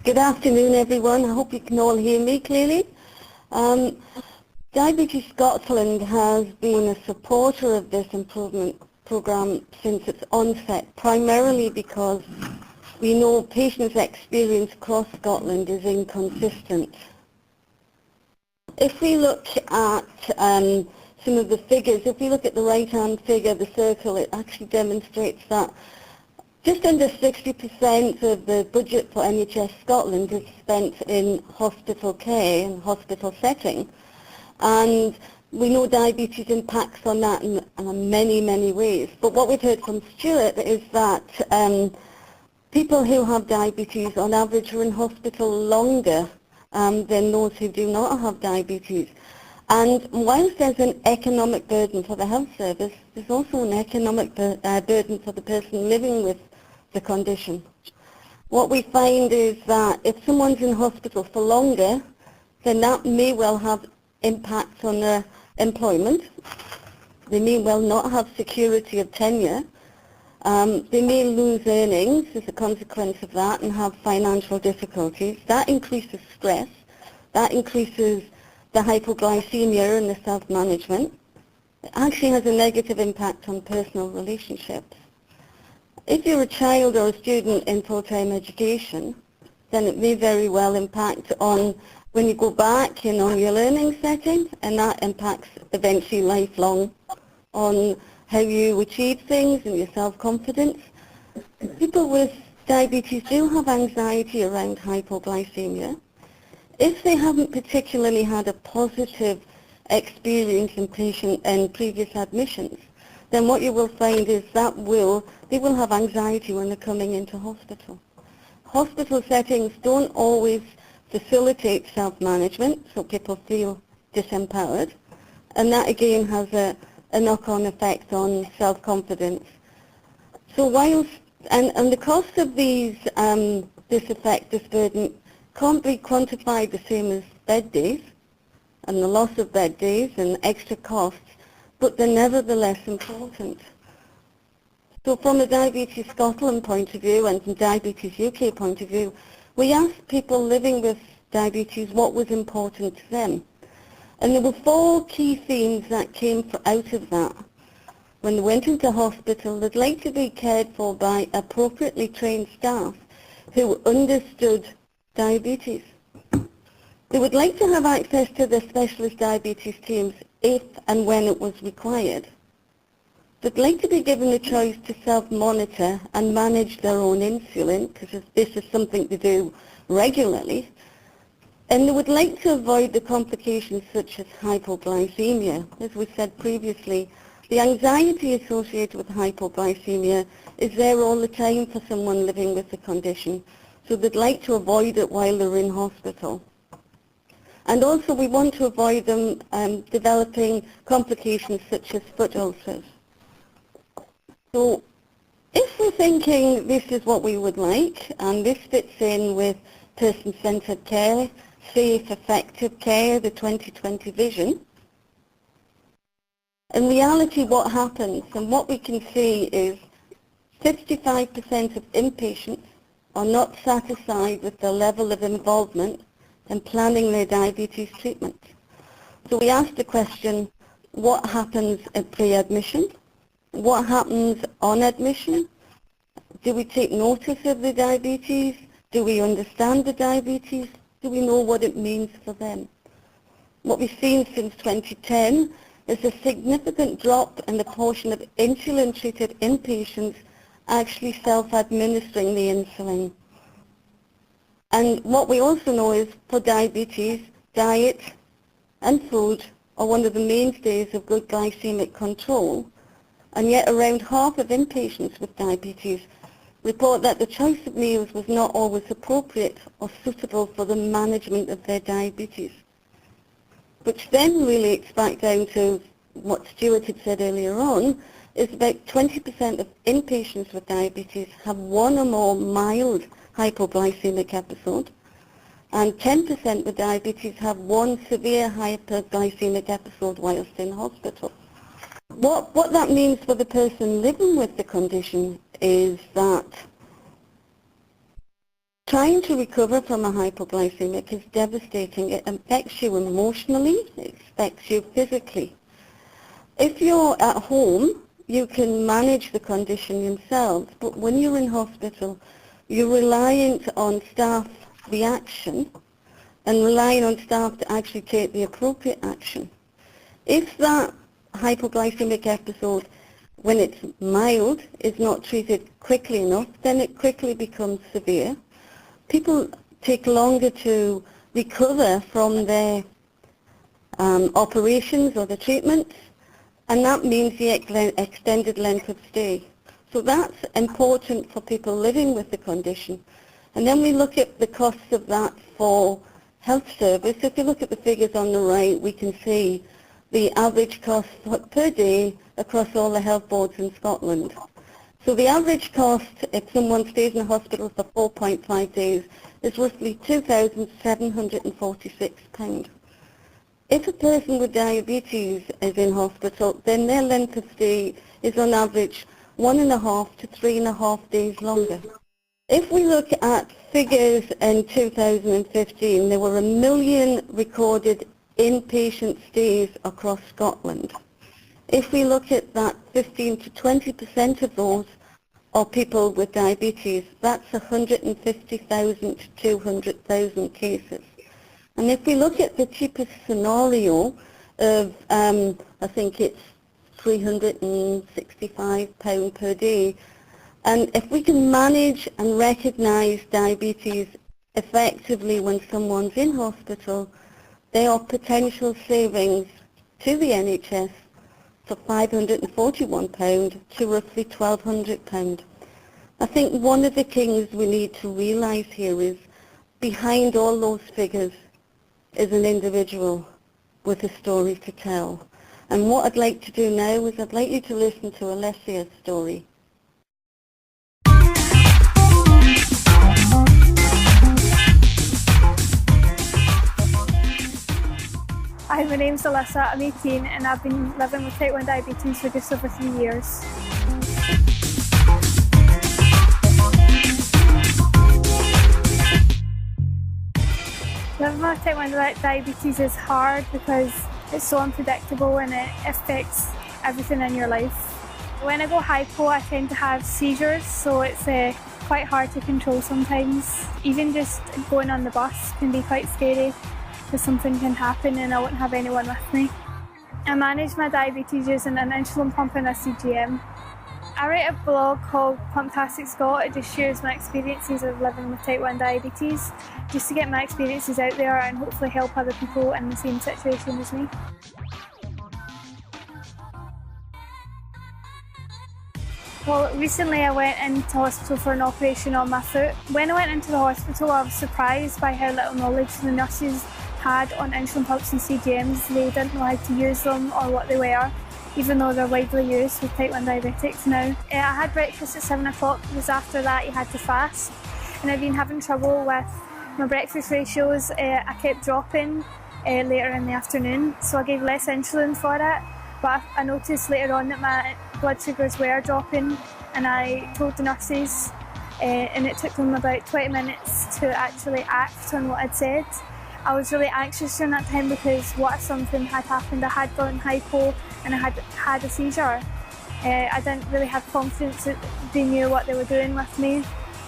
Good afternoon, everyone. I hope you can all hear me clearly. Diabetes Scotland has been a supporter of this improvement programme since its onset, primarily because we know patients' experience across Scotland is inconsistent. If we look at some of the figures, if we look at the right-hand figure, the circle, it actually demonstrates that just under 60% of the budget for NHS Scotland is spent in hospital care and hospital setting. And we know diabetes impacts on that in many, many ways. But what we've heard from Stuart is that people who have diabetes on average are in hospital longer than those who do not have diabetes. And whilst there's an economic burden for the health service, there's also an economic burden for the person living with the condition. What we find is that if someone's in hospital for longer, then that may well have impacts on their employment. They may well not have security of tenure. They may lose earnings as a consequence of that and have financial difficulties. That increases stress. That increases the hypoglycemia and the self-management. It actually has a negative impact on personal relationships. If you're a child or a student in full-time education, then it may very well impact on when you go back on your learning setting, and that impacts eventually lifelong on how you achieve things and your self-confidence. People with diabetes do have anxiety around hypoglycemia. If they haven't particularly had a positive experience in previous admissions, then what you will find is that they will have anxiety when they're coming into hospital. Hospital settings don't always facilitate self-management, so people feel disempowered, and that again has a knock-on effect on self-confidence. So and the cost of this effect, this burden, can't be quantified the same as bed days, and the loss of bed days and extra costs, but they're nevertheless important. So from a Diabetes Scotland point of view and from Diabetes UK point of view, we asked people living with diabetes what was important to them. And there were 4 key themes that came out of that. When they went into hospital, they'd like to be cared for by appropriately trained staff who understood diabetes. They would like to have access to the specialist diabetes teams if and when it was required. They'd like to be given the choice to self-monitor and manage their own insulin, because this is something to do regularly. And they would like to avoid the complications such as hypoglycemia. As we said previously, the anxiety associated with hypoglycemia is there all the time for someone living with the condition. So they'd like to avoid it while they're in hospital. And also we want to avoid them developing complications such as foot ulcers. So if we're thinking this is what we would like, and this fits in with person-centred care, safe, effective care, the 2020 vision, in reality what happens, and what we can see is 55% of inpatients are not satisfied with the level of involvement in planning their diabetes treatment. So we asked the question, what happens at pre-admission? What happens on admission? Do we take notice of the diabetes? Do we understand the diabetes? Do we know what it means for them? What we've seen since 2010 is a significant drop in the portion of insulin-treated inpatients actually self-administering the insulin. And what we also know is for diabetes, diet and food are one of the mainstays of good glycemic control, and yet around half of inpatients with diabetes report that the choice of meals was not always appropriate or suitable for the management of their diabetes. Which then relates back down to what Stuart had said earlier on, is about 20% of inpatients with diabetes have one or more mild hypoglycemic episode, and 10% with diabetes have one severe hyperglycemic episode whilst in hospital. What that means for the person living with the condition is that trying to recover from a hypoglycemic is devastating. It affects you emotionally, it affects you physically. If you're at home, you can manage the condition yourselves, but when you're in hospital, you're reliant on staff reaction and relying on staff to actually take the appropriate action. If that hypoglycemic episode, when it's mild, is not treated quickly enough, then it quickly becomes severe. People take longer to recover from their operations or the treatments, and that means the extended length of stay. So that's important for people living with the condition. And then we look at the costs of that for health service. If you look at the figures on the right, we can see the average cost per day across all the health boards in Scotland. So the average cost if someone stays in a hospital for 4.5 days is roughly £2,746. If a person with diabetes is in hospital, then their length of stay is on average 1.5 to 3.5 days longer. If we look at figures in 2015, there were 1 million recorded inpatient stays across Scotland. If we look at that, 15 to 20% of those are people with diabetes. That's 150,000 to 200,000 cases. And if we look at the cheapest scenario of, I think it's £365 per day, and if we can manage and recognise diabetes effectively when someone's in hospital, there are potential savings to the NHS for £541 to roughly £1,200. I think one of the things we need to realise here is behind all those figures is an individual with a story to tell. And what I'd like to do now is I'd like you to listen to Alessia's story. Hi, my name's Alyssa, I'm 18 and I've been living with type 1 diabetes for just over 3 years. Living with type 1 diabetes is hard because it's so unpredictable and it affects everything in your life. When I go hypo, I tend to have seizures, so it's quite hard to control sometimes. Even just going on the bus can be quite scary because something can happen and I won't have anyone with me. I manage my diabetes using an insulin pump and a CGM. I write a blog called Pumptastic Scot. It just shares my experiences of living with type 1 diabetes, just to get my experiences out there and hopefully help other people in the same situation as me. Well, recently I went into hospital for an operation on my foot. When I went into the hospital, I was surprised by how little knowledge the nurses had on insulin pumps and CGMs. They didn't know how to use them or what they were, even though they're widely used with type 1 diabetics now. I had breakfast at 7 o'clock because after that you had to fast, and I've been having trouble with my breakfast ratios. I kept dropping later in the afternoon, so I gave less insulin for it, but I noticed later on that my blood sugars were dropping, and I told the nurses, and it took them about 20 minutes to actually act on what I'd said. I was really anxious during that time because what if something had happened? I had gone hypo and I had a seizure. I didn't really have confidence that they knew what they were doing with me,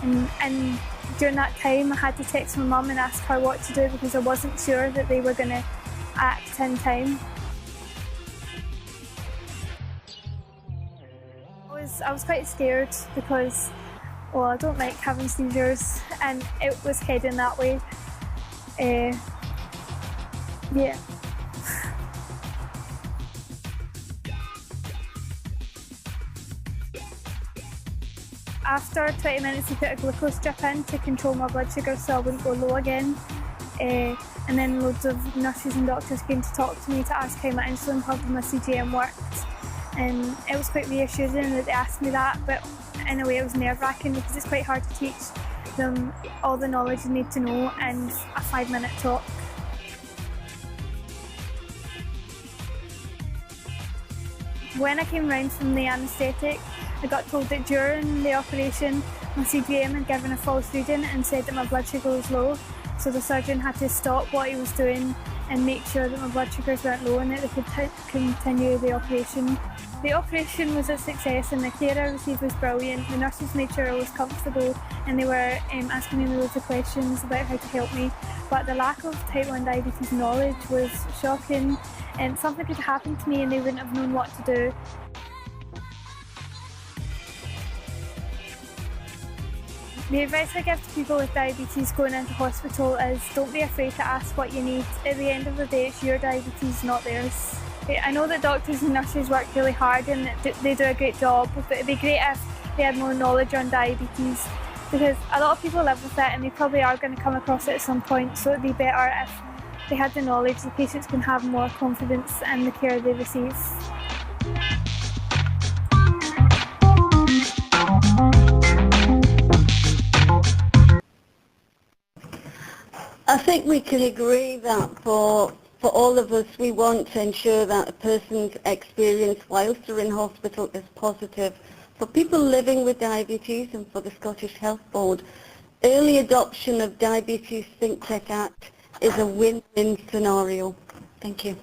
and during that time I had to text my mum and ask her what to do because I wasn't sure that they were going to act in time. I was quite scared because, well, I don't like having seizures and it was heading that way. Yeah. After 20 minutes I put a glucose drip in to control my blood sugar so I wouldn't go low again. And then loads of nurses and doctors came to talk to me to ask how my insulin pump and my CGM worked. And it was quite reassuring that they asked me that, but in a way it was nerve-wracking because it's quite hard to teach them all the knowledge you need to know in a 5-minute talk. When I came round from the anaesthetic, I got told that during the operation My CGM had given a false reading and said that my blood sugar was low, so the surgeon had to stop what he was doing and make sure that my blood sugars weren't low and that they could continue the operation. The operation was a success and the care I received was brilliant. The nurses made sure I was comfortable and they were asking me loads of questions about how to help me. But the lack of type 1 diabetes knowledge was shocking, and something could happen to me and they wouldn't have known what to do. The advice I give to people with diabetes going into hospital is don't be afraid to ask what you need. At the end of the day, it's your diabetes, not theirs. I know that doctors and nurses work really hard and they do a great job, but it'd be great if they had more knowledge on diabetes, because a lot of people live with it and they probably are going to come across it at some point, so it'd be better if they had the knowledge. The patients can have more confidence in the care they receive. I think we can agree that for all of us, we want to ensure that a person's experience whilst they're in hospital is positive. For people living with diabetes and for the Scottish Health Board, early adoption of Diabetes Think Tech Act is a win-win scenario. Thank you.